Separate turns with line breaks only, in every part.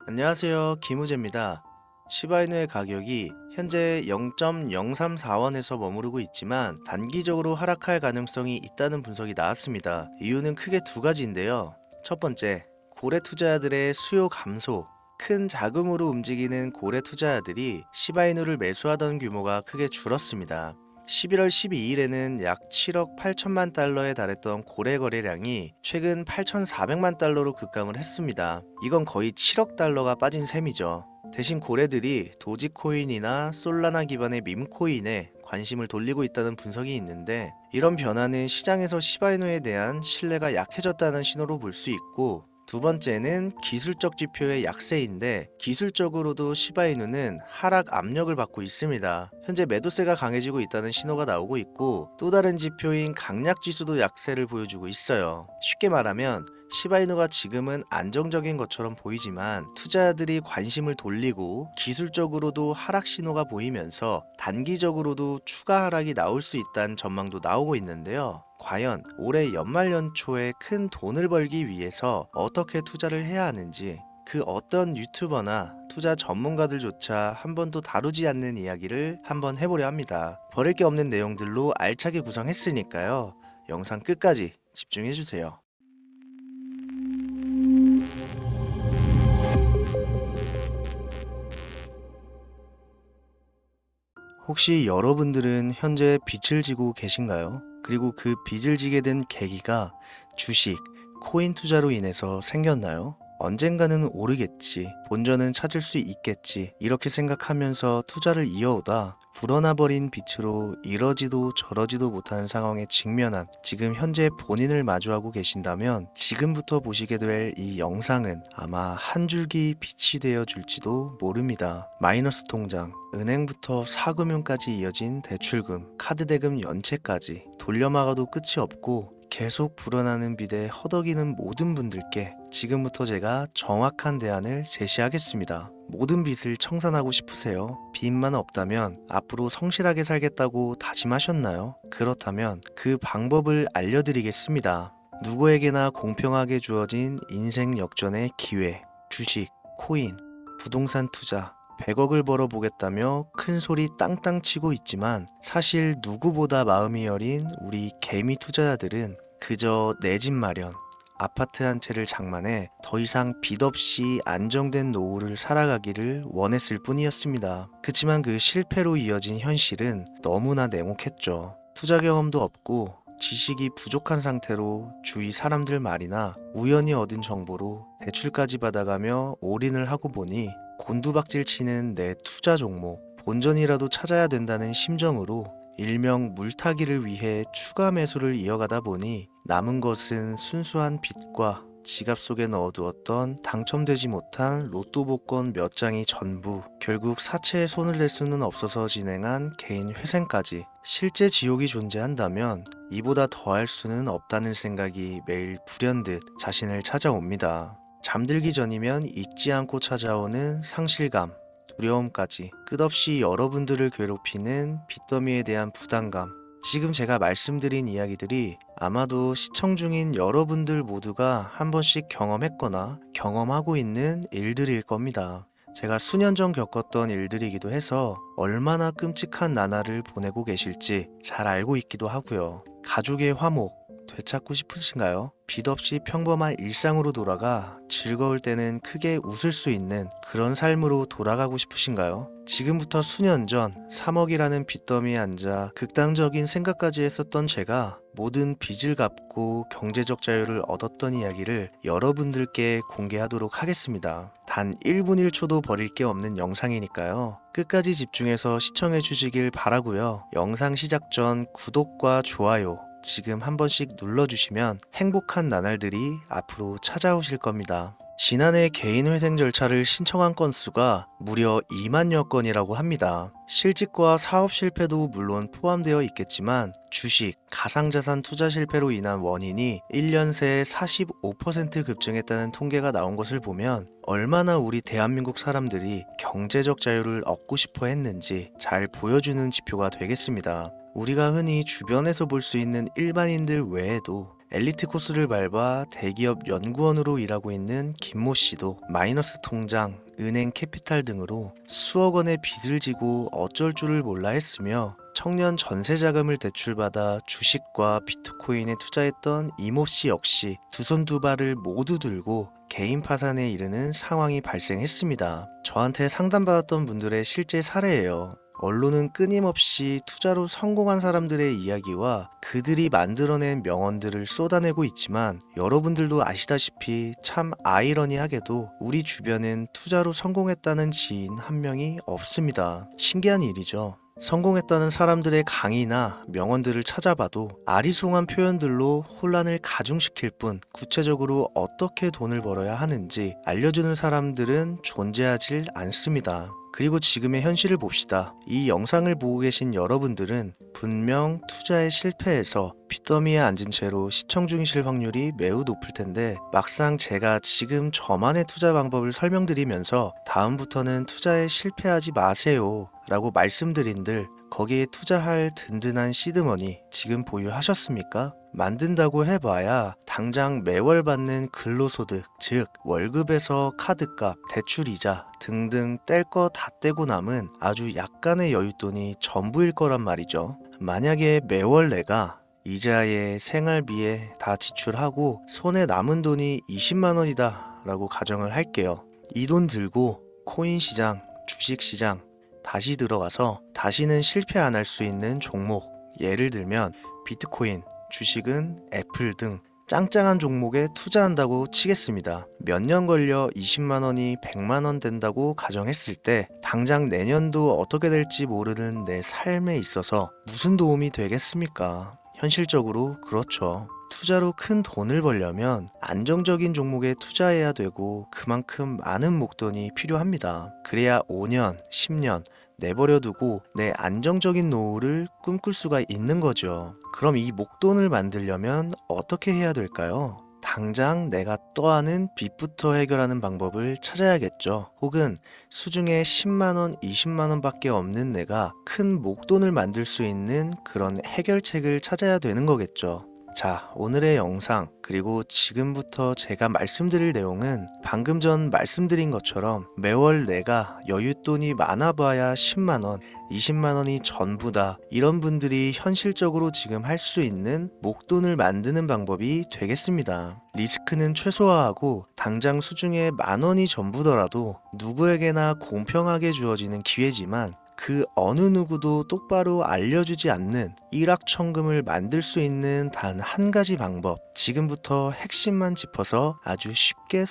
안녕하세요. 김우재입니다. 시바이누의 가격이 현재 0.034원에서 머무르고 있지만 단기적으로 하락할 가능성이 있다는 분석이 나왔습니다. 이유는 크게 두 가지인데요. 첫 번째, 고래 투자자들의 수요 감소. 큰 자금으로 움직이는 고래 투자자들이 시바이누를 매수하던 규모가 크게 줄었습니다. 11월 12일에는 약 7억 8천만 달러에 달했던 고래 거래량이 최근 8,400만 달러로 급감을 했습니다. 이건 거의 7억 달러가 빠진 셈이죠. 대신 고래들이 도지코인이나 솔라나 기반의 밈코인에 관심을 돌리고 있다는 분석이 있는데, 이런 변화는 시장에서 시바이누에 대한 신뢰가 약해졌다는 신호로 볼 수 있고, 두 번째는 기술적 지표의 약세인데, 기술적으로도 시바이누는 하락 압력을 받고 있습니다. 현재 매도세가 강해지고 있다는 신호가 나오고 있고, 또 다른 지표인 강약 지수도 약세를 보여주고 있어요. 쉽게 말하면 시바이누가 지금은 안정적인 것처럼 보이지만 투자자들이 관심을 돌리고 기술적으로도 하락 신호가 보이면서 단기적으로도 추가 하락이 나올 수 있다는 전망도 나오고 있는데요. 과연 올해 연말 연초에 큰 돈을 벌기 위해서 어떻게 투자를 해야 하는지, 그 어떤 유튜버나 투자 전문가들조차 한 번도 다루지 않는 이야기를 한번 해보려 합니다. 버릴 게 없는 내용들로 알차게 구성했으니까요. 영상 끝까지 집중해주세요. 혹시 여러분들은 현재 빚을 지고 계신가요? 그리고 그 빚을 지게 된 계기가 주식, 코인 투자로 인해서 생겼나요? 언젠가는 오르겠지, 본전은 찾을 수 있겠지, 이렇게 생각하면서 투자를 이어오다 불어나버린 빚으로 이러지도 저러지도 못하는 상황에 직면한 지금 현재 본인을 마주하고 계신다면, 지금부터 보시게 될 이 영상은 아마 한 줄기 빛이 되어 줄지도 모릅니다. 마이너스 통장, 은행부터 사금융까지 이어진 대출금, 카드 대금 연체까지 돌려막아도 끝이 없고 계속 불어나는 빚에 허덕이는 모든 분들께 지금부터 제가 정확한 대안을 제시하겠습니다. 모든 빚을 청산하고 싶으세요? 빚만 없다면 앞으로 성실하게 살겠다고 다짐하셨나요? 그렇다면 그 방법을 알려드리겠습니다. 누구에게나 공평하게 주어진 인생 역전의 기회, 주식, 코인, 부동산 투자, 100억을 벌어보겠다며 큰 소리 땅땅 치고 있지만, 사실 누구보다 마음이 여린 우리 개미 투자자들은 그저 내 집 마련, 아파트 한 채를 장만해 더 이상 빚 없이 안정된 노후를 살아가기를 원했을 뿐이었습니다. 그치만 그 실패로 이어진 현실은 너무나 냉혹했죠. 투자 경험도 없고 지식이 부족한 상태로 주위 사람들 말이나 우연히 얻은 정보로 대출까지 받아가며 올인을 하고 보니 곤두박질 치는 내 투자 종목, 본전이라도 찾아야 된다는 심정으로 일명 물타기를 위해 추가 매수를 이어가다 보니 남은 것은 순수한 빚과 지갑 속에 넣어두었던 당첨되지 못한 로또 복권 몇 장이 전부, 결국 사채에 손을 댈 수는 없어서 진행한 개인 회생까지. 실제 지옥이 존재한다면 이보다 더할 수는 없다는 생각이 매일 불현듯 자신을 찾아옵니다. 잠들기 전이면 잊지 않고 찾아오는 상실감, 두려움까지, 끝없이 여러분들을 괴롭히는 빚더미에 대한 부담감. 지금 제가 말씀드린 이야기들이 아마도 시청 중인 여러분들 모두가 한 번씩 경험했거나 경험하고 있는 일들일 겁니다. 제가 수년 전 겪었던 일들이기도 해서 얼마나 끔찍한 나날을 보내고 계실지 잘 알고 있기도 하고요. 가족의 화목 되찾고 싶으신가요? 빚 없이 평범한 일상으로 돌아가 즐거울 때는 크게 웃을 수 있는 그런 삶으로 돌아가고 싶으신가요? 지금부터 수년 전 3억이라는 빚더미에 앉아 극단적인 생각까지 했었던 제가 모든 빚을 갚고 경제적 자유를 얻었던 이야기를 여러분들께 공개하도록 하겠습니다. 단 1분 1초도 버릴 게 없는 영상이니까요. 끝까지 집중해서 시청해 주시길 바라고요. 영상 시작 전 구독과 좋아요 지금 한 번씩 눌러주시면 행복한 나날들이 앞으로 찾아오실 겁니다. 지난해 개인 회생 절차를 신청한 건수가 무려 2만여 건이라고 합니다. 실직과 사업 실패도 물론 포함되어 있겠지만 주식, 가상자산 투자 실패로 인한 원인이 1년 새에 45% 급증했다는 통계가 나온 것을 보면 얼마나 우리 대한민국 사람들이 경제적 자유를 얻고 싶어 했는지 잘 보여주는 지표가 되겠습니다. 우리가 흔히 주변에서 볼 수 있는 일반인들 외에도 엘리트 코스를 밟아 대기업 연구원으로 일하고 있는 김모 씨도 마이너스 통장, 은행 캐피탈 등으로 수억 원의 빚을 지고 어쩔 줄을 몰라 했으며 청년 전세 자금을 대출받아 주식과 비트코인에 투자했던 이모 씨 역시 두 손 두 발을 모두 들고 개인 파산에 이르는 상황이 발생했습니다. 저한테 상담받았던 분들의 실제 사례예요. 언론은 끊임없이 투자로 성공한 사람들의 이야기와 그들이 만들어낸 명언들을 쏟아내고 있지만 여러분들도 아시다시피 참 아이러니하게도 우리 주변엔 투자로 성공했다는 지인 한 명이 없습니다. 신기한 일이죠. 성공했다는 사람들의 강의나 명언들을 찾아봐도 아리송한 표현들로 혼란을 가중시킬 뿐 구체적으로 어떻게 돈을 벌어야 하는지 알려주는 사람들은 존재하질 않습니다. 그리고 지금의 현실을 봅시다. 이 영상을 보고 계신 여러분들은 분명 투자에 실패해서 빚더미에 앉은 채로 시청 중이실 확률이 매우 높을 텐데 막상 제가 지금 저만의 투자 방법을 설명드리면서 다음부터는 투자에 실패하지 마세요 라고 말씀드린들 거기에 투자할 든든한 시드머니 지금 보유하셨습니까? 만든다고 해봐야 당장 매월 받는 근로소득, 즉 월급에서 카드값, 대출이자 등등 뗄 거 다 떼고 남은 아주 약간의 여윳돈이 전부일 거란 말이죠. 만약에 매월 내가 이자에 생활비에 다 지출하고 손에 남은 돈이 20만 원이다 라고 가정을 할게요. 이 돈 들고 코인 시장, 주식 시장 다시 들어가서 다시는 실패 안 할 수 있는 종목, 예를 들면 비트코인, 주식은 애플 등 짱짱한 종목에 투자한다고 치겠습니다. 몇 년 걸려 20만 원이 100만 원 된다고 가정했을 때 당장 내년도 어떻게 될지 모르는 내 삶에 있어서 무슨 도움이 되겠습니까? 현실적으로 그렇죠. 투자로 큰 돈을 벌려면 안정적인 종목에 투자해야 되고 그만큼 많은 목돈이 필요합니다. 그래야 5년, 10년 내버려 두고 내 안정적인 노후를 꿈꿀 수가 있는 거죠. 그럼 이 목돈을 만들려면 어떻게 해야 될까요? 당장 내가 떠안은 빚부터 해결하는 방법을 찾아야겠죠. 혹은 수중에 10만원, 20만원 밖에 없는 내가 큰 목돈을 만들 수 있는 그런 해결책을 찾아야 되는 거겠죠. 자, 오늘의 영상 그리고 지금부터 제가 말씀드릴 내용은 방금 전 말씀드린 것처럼 매월 내가 여윳돈이 많아봐야 10만원, 20만원이 전부다 이런 분들이 현실적으로 지금 할 수 있는 목돈을 만드는 방법이 되겠습니다. 리스크는 최소화하고 당장 수중에 만원이 전부더라도 누구에게나 공평하게 주어지는 기회지만 그 어느 누구도 똑바로 알려주지 않는 일확천금을 만들 수 있는 단 한 가지 방법, 지금부터 핵심만 짚어서 아주 쉽게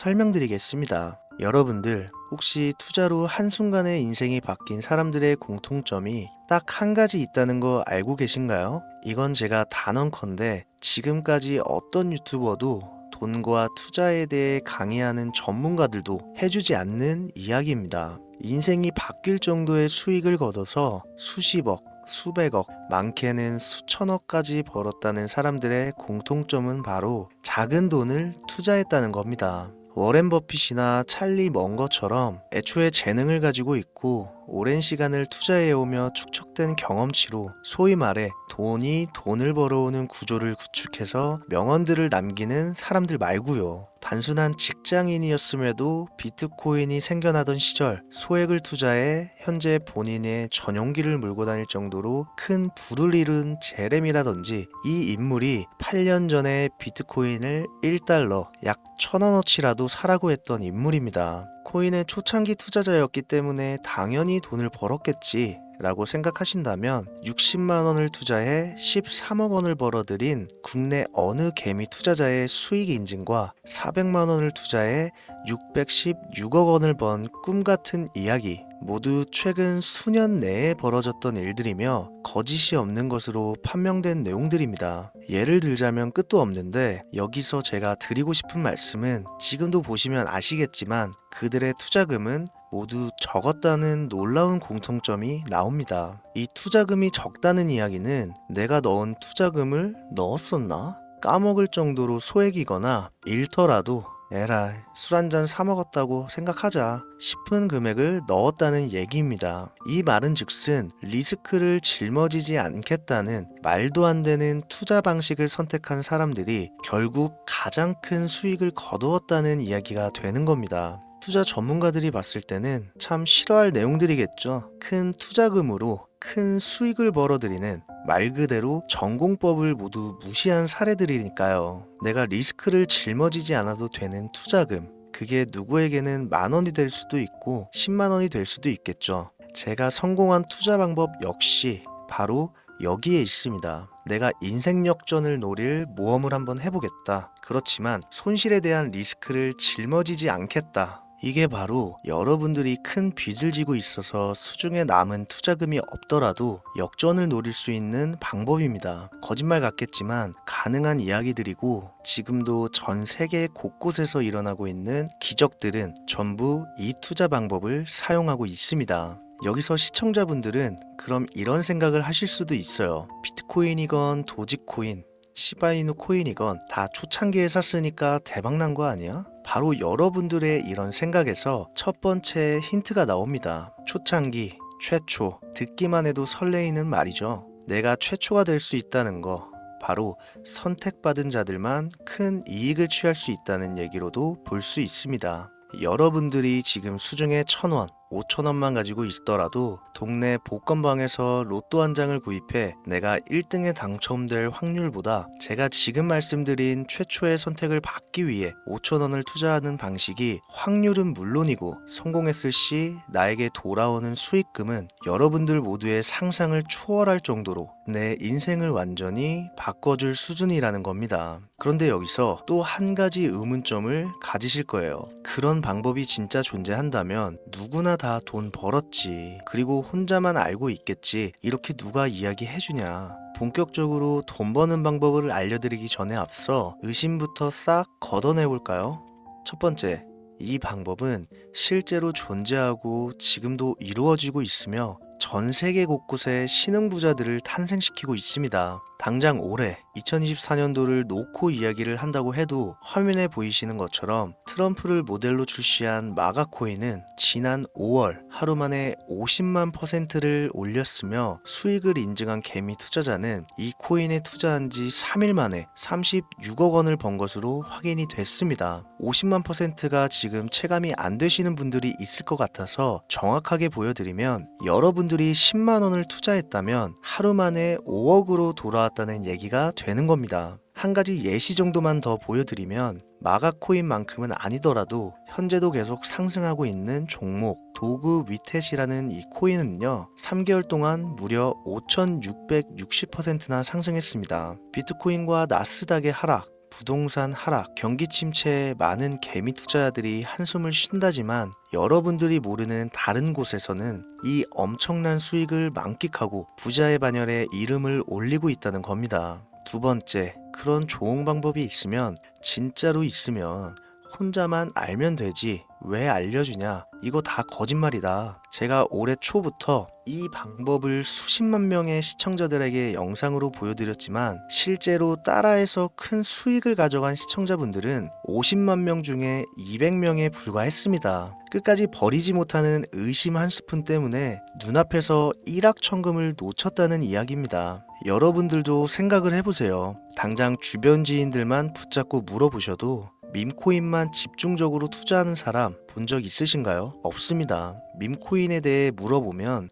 설명드리겠습니다. 여러분들 혹시 투자로 한순간에 인생이 바뀐 사람들의 공통점이 딱 한 가지 있다는 거 알고 계신가요? 이건 제가 단언컨대 지금까지 어떤 유튜버도 돈과 투자에 대해 강의하는 전문가들도 해주지 않는 이야기입니다. 인생이 바뀔 정도의 수익을 거둬서 수십억, 수백억, 많게는 수천억까지 벌었다는 사람들의 공통점은 바로 작은 돈을 투자했다는 겁니다. 워렌 버핏이나 찰리 먼거처럼 애초에 재능을 가지고 있고 오랜 시간을 투자해오며 축적된 경험치로 소위 말해 돈이 돈을 벌어오는 구조를 구축해서 명언들을 남기는 사람들 말고요. 단순한 직장인이었음에도 비트코인이 생겨나던 시절 소액을 투자해 현재 본인의 전용기를 몰고 다닐 정도로 큰 부를 이룬 제렘이라든지 이 인물이 8년 전에 비트코인을 1달러 약 1,000원어치라도 사라고 했던 인물입니다. 코인의 초창기 투자자였기 때문에 당연히 돈을 벌었겠지 라고 생각하신다면 60만 원을 투자해 13억 원을 벌어들인 국내 어느 개미 투자자의 수익 인증과 400만 원을 투자해 616억 원을 번 꿈같은 이야기 모두 최근 수년 내에 벌어졌던 일들이며 거짓이 없는 것으로 판명된 내용들입니다. 예를 들자면 끝도 없는데 여기서 제가 드리고 싶은 말씀은 지금도 보시면 아시겠지만 그들의 투자금은 모두 적었다는 놀라운 공통점이 나옵니다. 이 투자금이 적다는 이야기는 내가 넣은 투자금을 넣었었나? 까먹을 정도로 소액이거나 잃더라도 에라이, 술 한 잔 사 먹었다고 생각하자 싶은 금액을 넣었다는 얘기입니다. 이 말은 즉슨 리스크를 짊어지지 않겠다는 말도 안 되는 투자 방식을 선택한 사람들이 결국 가장 큰 수익을 거두었다는 이야기가 되는 겁니다. 투자 전문가들이 봤을 때는 참 싫어할 내용들이겠죠. 큰 투자금으로 큰 수익을 벌어들이는 말 그대로 전공법을 모두 무시한 사례들이니까요. 내가 리스크를 짊어지지 않아도 되는 투자금, 그게 누구에게는 10,000원이 될 수도 있고 10만 원이 될 수도 있겠죠. 제가 성공한 투자 방법 역시 바로 여기에 있습니다. 내가 인생 역전을 노릴 모험을 한번 해보겠다. 그렇지만 손실에 대한 리스크를 짊어지지 않겠다. 이게 바로 여러분들이 큰 빚을 지고 있어서 수중에 남은 투자금이 없더라도 역전을 노릴 수 있는 방법입니다. 거짓말 같겠지만 가능한 이야기들이고 지금도 전 세계 곳곳에서 일어나고 있는 기적들은 전부 이 투자 방법을 사용하고 있습니다. 여기서 시청자분들은 그럼 이런 생각을 하실 수도 있어요. 비트코인이건 도지코인, 시바이누 코인이건 다 초창기에 샀으니까 대박난 거 아니야? 바로 여러분들의 이런 생각에서 첫 번째 힌트가 나옵니다. 초창기, 최초, 듣기만 해도 설레이는 말이죠. 내가 최초가 될 수 있다는 거, 바로 선택받은 자들만 큰 이익을 취할 수 있다는 얘기로도 볼 수 있습니다. 여러분들이 지금 수중에 1,000원, 5,000원만 가지고 있더라도 동네 복권방에서 로또 한 장을 구입해 내가 1등에 당첨될 확률보다 제가 지금 말씀드린 최초의 선택을 받기 위해 5,000원을 투자하는 방식이 확률은 물론이고 성공했을 시 나에게 돌아오는 수익금은 여러분들 모두의 상상을 초월할 정도로 내 인생을 완전히 바꿔줄 수준이라는 겁니다. 그런데 여기서 또 한 가지 의문점을 가지실 거예요. 그런 방법이 진짜 존재한다면 누구나 다 돈 벌었지. 그리고 혼자만 알고 있겠지. 이렇게 누가 이야기해주냐. 본격적으로 돈 버는 방법을 알려드리기 전에 앞서 의심부터 싹 걷어내볼까요? 첫 번째, 이 방법은 실제로 존재하고 지금도 이루어지고 있으며 전 세계 곳곳에 신흥부자들을 탄생시키고 있습니다. 당장 올해 2024년도를 놓고 이야기를 한다고 해도 화면에 보이시는 것처럼 트럼프를 모델로 출시한 마가코인은 지난 5월 하루 만에 50만 %를 올렸으며 수익을 인증한 개미 투자자는 이 코인에 투자한 지 3일 만에 36억 원을 번 것으로 확인이 됐습니다. 50만 %가 지금 체감이 안 되시는 분들이 있을 것 같아서 정확하게 보여드리면 여러분들이 10만 원을 투자했다면 하루 만에 5억으로 돌아왔다는 얘기가 되는 겁니다. 한 가지 예시 정도만 더 보여드리면 마가코인만큼은 아니더라도 현재도 계속 상승하고 있는 종목 도구 위텟이라는 이 코인은요 3개월 동안 무려 5,660%나 상승했습니다. 비트코인과 나스닥의 하락, 부동산 하락, 경기 침체에 많은 개미 투자자들이 한숨을 쉰다지만 여러분들이 모르는 다른 곳에서는 이 엄청난 수익을 만끽하고 부자의 반열에 이름을 올리고 있다는 겁니다. 두 번째, 그런 좋은 방법이 있으면 진짜로 있으면 혼자만 알면 되지 왜 알려주냐? 이거 다 거짓말이다. 제가 올해 초부터 이 방법을 수십만 명의 시청자들에게 영상으로 보여드렸지만 실제로 따라해서 큰 수익을 가져간 시청자분들은 50만 명 중에 200명에 불과했습니다. 끝까지 버리지 못하는 의심 한 스푼 때문에 눈앞에서 일확천금을 놓쳤다는 이야기입니다. 여러분들도 생각을 해보세요. 당장 주변 지인들만 붙잡고 물어보셔도 밈코인만 집중적으로 투자하는 사람 본 적 있으신가요? 없습니다. 밈코인에 대해 물어보면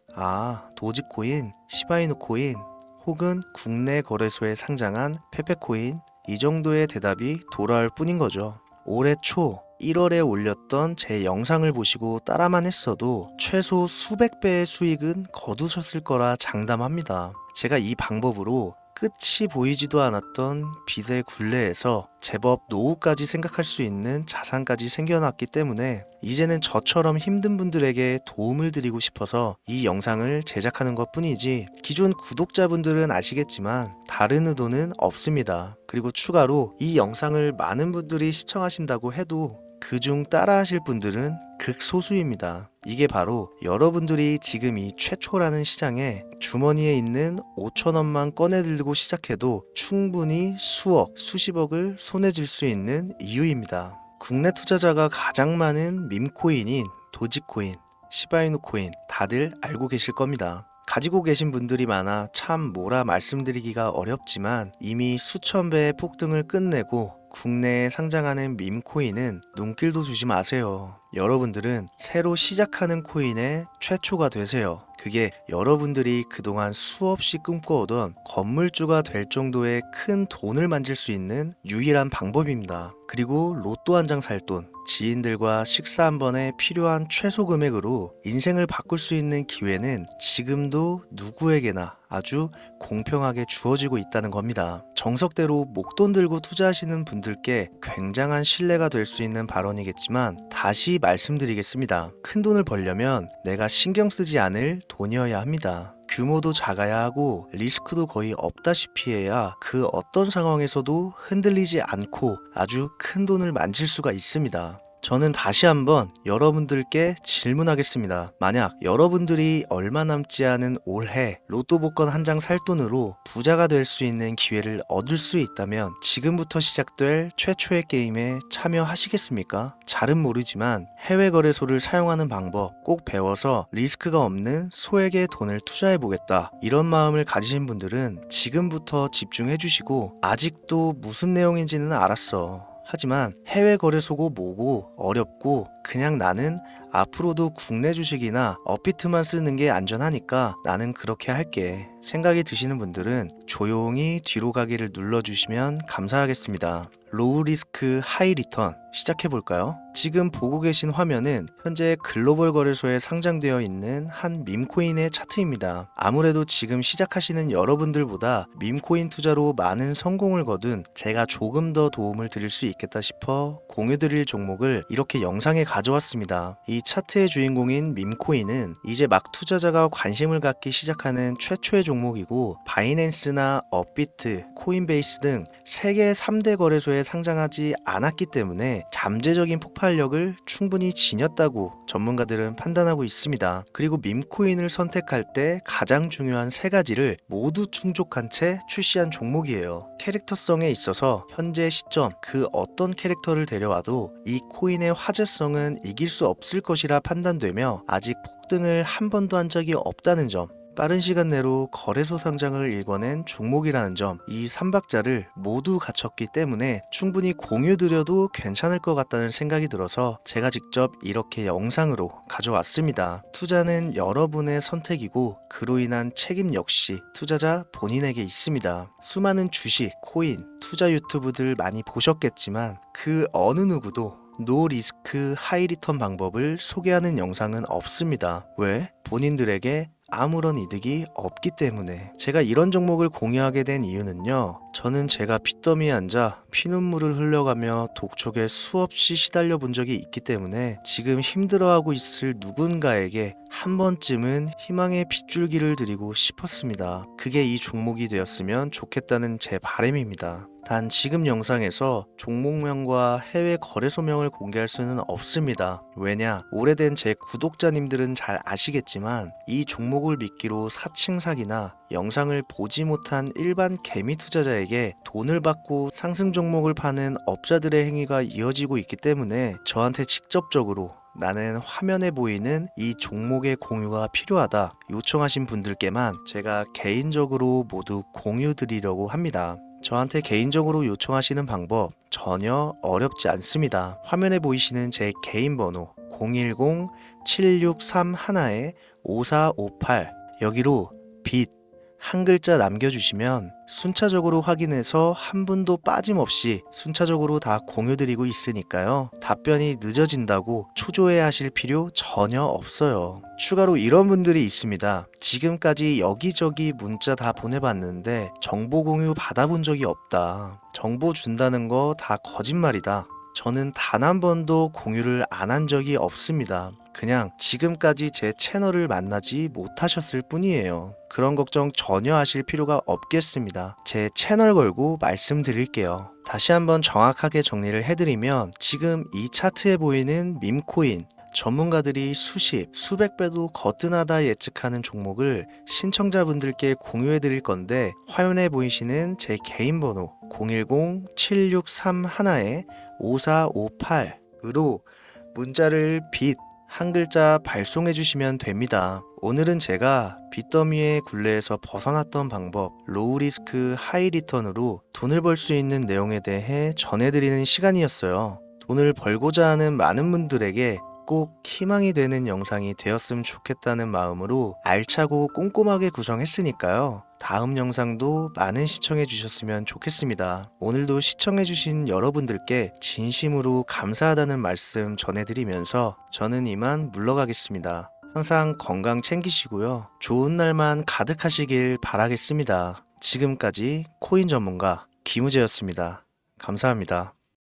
도지코인, 시바이누 코인 혹은 국내 거래소에 상장한 페페코인 이 정도의 대답이 돌아올 뿐인 거죠. 올해 초 1월에 올렸던 제 영상을 보시고 따라만 했어도 최소 수백 배의 수익은 거두셨을 거라 장담합니다. 제가 이 방법으로 끝이 보이지도 않았던 빚의 굴레에서 제법 노후까지 생각할 수 있는 자산까지 생겨났기 때문에 이제는 저처럼 힘든 분들에게 도움을 드리고 싶어서 이 영상을 제작하는 것 뿐이지 기존 구독자분들은 아시겠지만 다른 의도는 없습니다. 그리고 추가로 이 영상을 많은 분들이 시청하신다고 해도 그중 따라하실 분들은 극소수입니다. 이게 바로 여러분들이 지금 이 최초라는 시장에 주머니에 있는 5,000원만 꺼내들고 시작해도 충분히 수억, 수십억을 손에 쥘 수 있는 이유입니다. 국내 투자자가 가장 많은 밈코인인 도지코인, 시바이누 코인 다들 알고 계실 겁니다. 가지고 계신 분들이 많아 참 뭐라 말씀드리기가 어렵지만 이미 수천 배의 폭등을 끝내고 국내에 상장하는 밈코인은 눈길도 주지 마세요. 여러분들은 새로 시작하는 코인의 최초가 되세요. 그게 여러분들이 그동안 수없이 꿈꿔오던 건물주가 될 정도의 큰 돈을 만질 수 있는 유일한 방법입니다. 그리고 로또 한 장 살 돈, 지인들과 식사 한 번에 필요한 최소 금액으로 인생을 바꿀 수 있는 기회는 지금도 누구에게나 아주 공평하게 주어지고 있다는 겁니다. 정석대로 목돈 들고 투자하시는 분들께 굉장한 신뢰가 될 수 있는 발언이겠지만 다시 말씀드리겠습니다. 큰 돈을 벌려면 내가 신경 쓰지 않을 돈이어야 합니다. 규모도 작아야 하고 리스크도 거의 없다시피 해야 그 어떤 상황에서도 흔들리지 않고 아주 큰 돈을 만질 수가 있습니다. 저는 다시 한번 여러분들께 질문하겠습니다. 만약 여러분들이 얼마 남지 않은 올해 로또 복권 한 장 살 돈으로 부자가 될 수 있는 기회를 얻을 수 있다면 지금부터 시작될 최초의 게임에 참여하시겠습니까? 잘은 모르지만 해외 거래소를 사용하는 방법 꼭 배워서 리스크가 없는 소액의 돈을 투자해 보겠다. 이런 마음을 가지신 분들은 지금부터 집중해 주시고 아직도 무슨 내용인지는 알았어. 하지만 해외 거래소고 뭐고 어렵고 그냥 나는 앞으로도 국내 주식이나 업비트만 쓰는 게 안전하니까 나는 그렇게 할게 생각이 드시는 분들은 조용히 뒤로 가기를 눌러주시면 감사하겠습니다. 로우 리스크 하이 리턴 시작해볼까요? 지금 보고 계신 화면은 현재 글로벌 거래소에 상장되어 있는 한 밈코인의 차트입니다. 아무래도 지금 시작하시는 여러분들보다 밈코인 투자로 많은 성공을 거둔 제가 조금 더 도움을 드릴 수 있겠다 싶어 공유드릴 종목을 이렇게 영상에 가져왔습니다. 이 차트의 주인공인 밈코인은 이제 막 투자자가 관심을 갖기 시작하는 최초의 종목이고 바이낸스나 업비트, 코인베이스 등 세계 3대 거래소에 상장하지 않았기 때문에 잠재적인 폭발력을 충분히 지녔다고 전문가들은 판단하고 있습니다. 그리고 밈코인을 선택할 때 가장 중요한 세 가지를 모두 충족한 채 출시한 종목이에요. 캐릭터성에 있어서 현재 시점 그 어떤 캐릭터를 데려와도 이 코인의 화제성은 이길 수 없을 것이라 판단되며 아직 폭등을 한 번도 한 적이 없다는 점, 빠른 시간 내로 거래소 상장을 일궈낸 종목이라는 점, 이 3박자를 모두 갖췄기 때문에 충분히 공유드려도 괜찮을 것 같다는 생각이 들어서 제가 직접 이렇게 영상으로 가져왔습니다. 투자는 여러분의 선택이고 그로 인한 책임 역시 투자자 본인에게 있습니다. 수많은 주식, 코인, 투자 유튜브들 많이 보셨겠지만 그 어느 누구도 노 리스크 하이 리턴 방법을 소개하는 영상은 없습니다. 왜? 본인들에게 아무런 이득이 없기 때문에. 제가 이런 종목을 공유하게 된 이유는요, 저는 제가 빚더미에 앉아 피눈물을 흘려가며 독촉에 수없이 시달려 본 적이 있기 때문에 지금 힘들어하고 있을 누군가에게 한 번쯤은 희망의 빗줄기를 드리고 싶었습니다. 그게 이 종목이 되었으면 좋겠다는 제 바람입니다. 단 지금 영상에서 종목명과 해외 거래소명을 공개할 수는 없습니다. 왜냐? 오래된 제 구독자님들은 잘 아시겠지만 이 종목을 미끼로 사칭 사기나 영상을 보지 못한 일반 개미 투자자에게 돈을 받고 상승 종목을 파는 업자들의 행위가 이어지고 있기 때문에 저한테 직접적으로 나는 화면에 보이는 이 종목의 공유가 필요하다 요청하신 분들께만 제가 개인적으로 모두 공유 드리려고 합니다. 저한테 개인적으로 요청하시는 방법 전혀 어렵지 않습니다. 화면에 보이시는 제 개인 번호 010-7631-5458 여기로 빚 한 글자 남겨주시면 순차적으로 확인해서 한 분도 빠짐없이 순차적으로 다 공유드리고 있으니까요. 답변이 늦어진다고 초조해 하실 필요 전혀 없어요. 추가로 이런 분들이 있습니다. 지금까지 여기저기 문자 다 보내봤는데 정보 공유 받아본 적이 없다. 정보 준다는 거 다 거짓말이다. 저는 단 한 번도 공유를 안 한 적이 없습니다. 그냥 지금까지 제 채널을 만나지 못하셨을 뿐이에요. 그런 걱정 전혀 하실 필요가 없겠습니다. 제 채널 걸고 말씀드릴게요. 다시 한번 정확하게 정리를 해드리면 지금 이 차트에 보이는 밈코인 전문가들이 수십, 수백 배도 거뜬하다 예측하는 종목을 신청자분들께 공유해 드릴 건데 화면에 보이시는 제 개인 번호 010-7631-5458으로 문자를 빛 한 글자 발송해 주시면 됩니다. 오늘은 제가 빚더미의 굴레에서 벗어났던 방법, 로우 리스크 하이 리턴으로 돈을 벌 수 있는 내용에 대해 전해드리는 시간이었어요. 돈을 벌고자 하는 많은 분들에게 꼭 희망이 되는 영상이 되었으면 좋겠다는 마음으로 알차고 꼼꼼하게 구성했으니까요. 다음 영상도 많은 시청해 주셨으면 좋겠습니다. 오늘도 시청해 주신 여러분들께 진심으로 감사하다는 말씀 전해드리면서 저는 이만 물러가겠습니다. 항상 건강 챙기시고요. 좋은 날만 가득하시길 바라겠습니다. 지금까지 코인 전문가 김우재였습니다. 감사합니다.